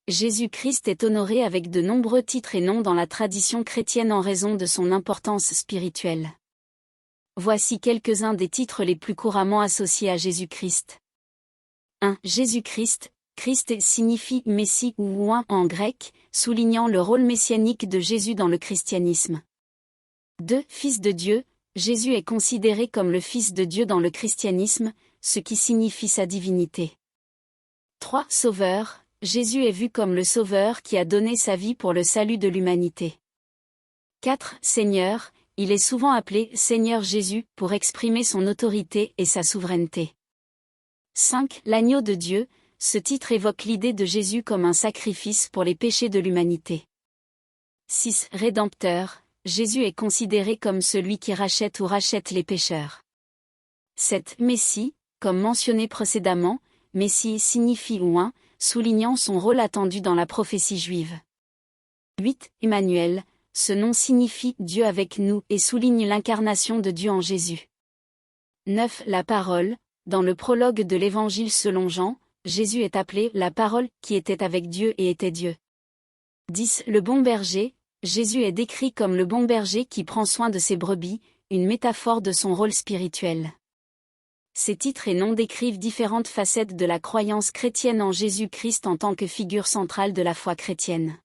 Jésus-Christ est honoré avec de nombreux titres et noms dans la tradition chrétienne en raison de son importance spirituelle. Voici quelques-uns des titres les plus couramment associés à Jésus-Christ. 1. Jésus-Christ. Christ signifie Messie ou oint en grec, soulignant le rôle messianique de Jésus dans le christianisme. 2. Fils de Dieu. Jésus est considéré comme le Fils de Dieu dans le christianisme, ce qui signifie sa divinité. 3. Sauveur. Jésus est vu comme le Sauveur qui a donné sa vie pour le salut de l'humanité. 4. Seigneur. Il est souvent appelé Seigneur Jésus pour exprimer son autorité et sa souveraineté. 5. L'agneau de Dieu. Ce titre évoque l'idée de Jésus comme un sacrifice pour les péchés de l'humanité. 6. Rédempteur. Jésus est considéré comme celui qui rachète ou rachète les pécheurs. 7. Messie. Comme mentionné précédemment, Messie signifie oint, soulignant son rôle attendu dans la prophétie juive. 8. Emmanuel. Ce nom signifie Dieu avec nous et souligne l'incarnation de Dieu en Jésus. 9. La parole. Dans le prologue de l'Évangile selon Jean, Jésus est appelé la parole qui était avec Dieu et était Dieu. 10. Le bon berger. Jésus est décrit comme le bon berger qui prend soin de ses brebis, une métaphore de son rôle spirituel. Ces titres et noms décrivent différentes facettes de la croyance chrétienne en Jésus-Christ en tant que figure centrale de la foi chrétienne.